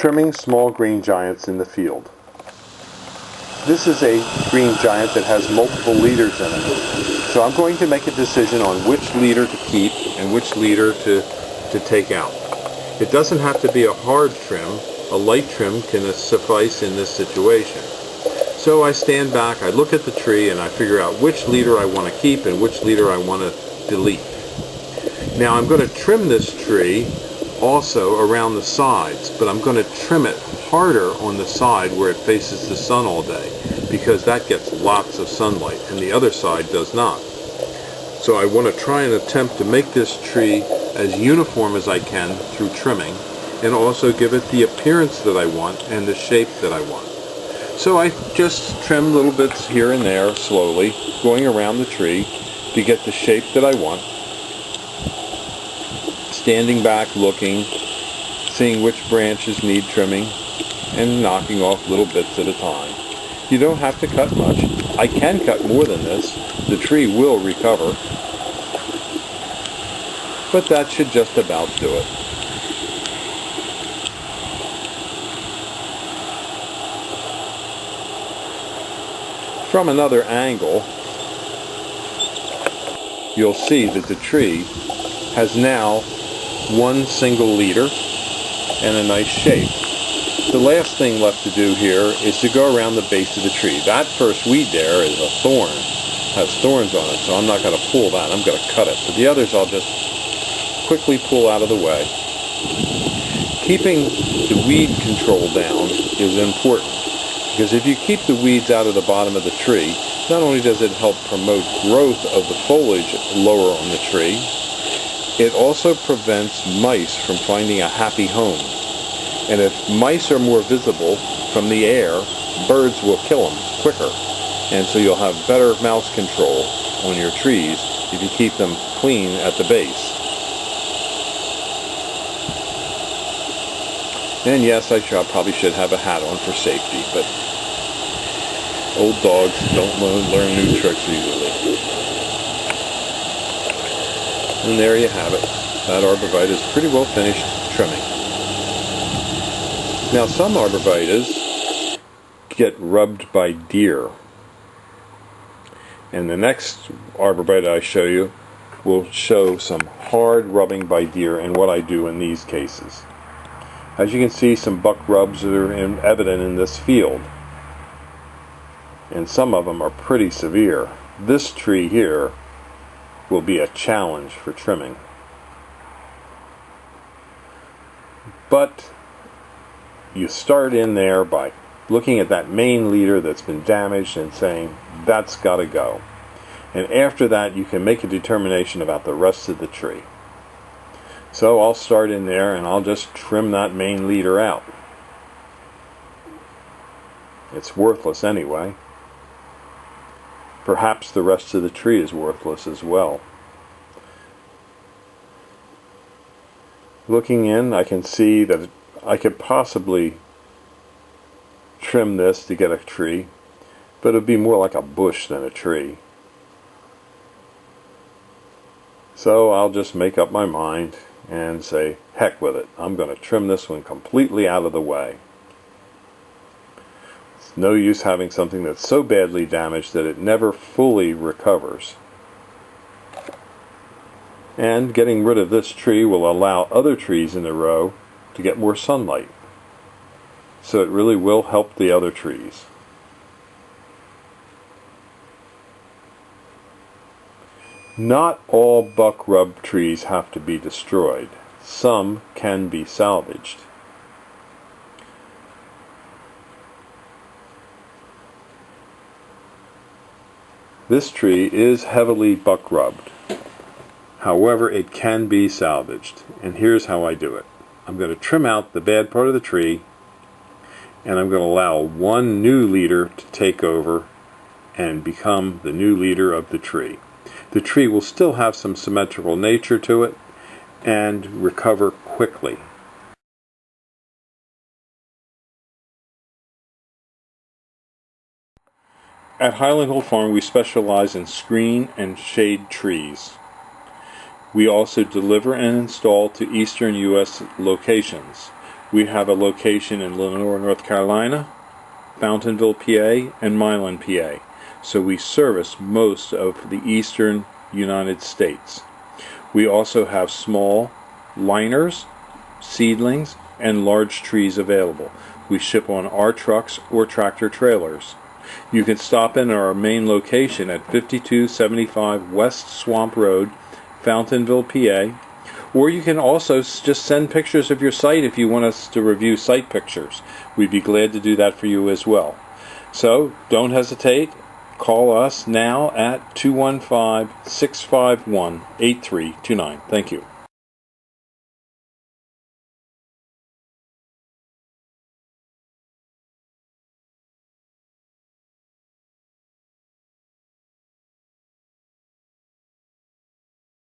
trimming small green giants in the field. This is a green giant that has multiple leaders in it. So I'm going to make a decision on which leader to keep and which leader to take out. It doesn't have to be a hard trim. A light trim can suffice in this situation. So I stand back, I look at the tree, and I figure out which leader I want to keep and which leader I want to delete. Now I'm going to trim this tree also around the sides, but I'm going to trim it harder on the side where it faces the sun all day, because that gets lots of sunlight and the other side does not. So I want to try and attempt to make this tree as uniform as I can through trimming, and also give it the appearance that I want and the shape that I want. So I just trim little bits here and there slowly, going around the tree to get the shape that I want. Standing back, looking, seeing which branches need trimming, and knocking off little bits at a time. You don't have to cut much. I can cut more than this. The tree will recover. But that should just about do it. From another angle, you'll see that the tree has now one single leader and a nice shape. The last thing left to do here is to go around the base of the tree. That first weed there is a thorn, has thorns on it, so I'm not going to pull that, I'm going to cut it. But the others I'll just quickly pull out of the way. Keeping the weed control down is important, because if you keep the weeds out of the bottom of the tree, not only does it help promote growth of the foliage lower on the tree, it also prevents mice from finding a happy home. And if mice are more visible from the air, birds will kill them quicker. And so you'll have better mouse control on your trees if you keep them clean at the base. And yes, I probably should have a hat on for safety, but old dogs don't learn new tricks easily. And there you have it. That arborvitae is pretty well finished trimming. Now some arborvitaes get rubbed by deer. And the next arborvitae I show you will show some hard rubbing by deer and what I do in these cases. As you can see, some buck rubs are evident in this field. And some of them are pretty severe. This tree here will be a challenge for trimming. But you start in there by looking at that main leader that's been damaged and saying, that's got to go. And after that, you can make a determination about the rest of the tree. So I'll start in there and I'll just trim that main leader out. It's worthless anyway. Perhaps the rest of the tree is worthless as well. Looking in, I can see that I could possibly trim this to get a tree, but it would be more like a bush than a tree. So I'll just make up my mind and say, heck with it. I'm going to trim this one completely out of the way. It's no use having something that's so badly damaged that it never fully recovers. And getting rid of this tree will allow other trees in the row to get more sunlight. So it really will help the other trees. Not all buck rub trees have to be destroyed. Some can be salvaged. This tree is heavily buck rubbed. However, it can be salvaged, and here's how I do it. I'm going to trim out the bad part of the tree, and I'm going to allow one new leader to take over and become the new leader of the tree. The tree will still have some symmetrical nature to it and recover quickly. At Highland Hill Farm, we specialize in screen and shade trees. We also deliver and install to eastern U.S. locations. We have a location in Lenore, North Carolina, Fountainville, PA, and Milan, PA. So we service most of the eastern United States. We also have small liners, seedlings, and large trees available. We ship on our trucks or tractor trailers. You can stop in our main location at 5275 West Swamp Road, Fountainville, PA, or you can also just send pictures of your site if you want us to review site pictures. We'd be glad to do that for you as well. So don't hesitate. Call us now at 215-651-8329. Thank you.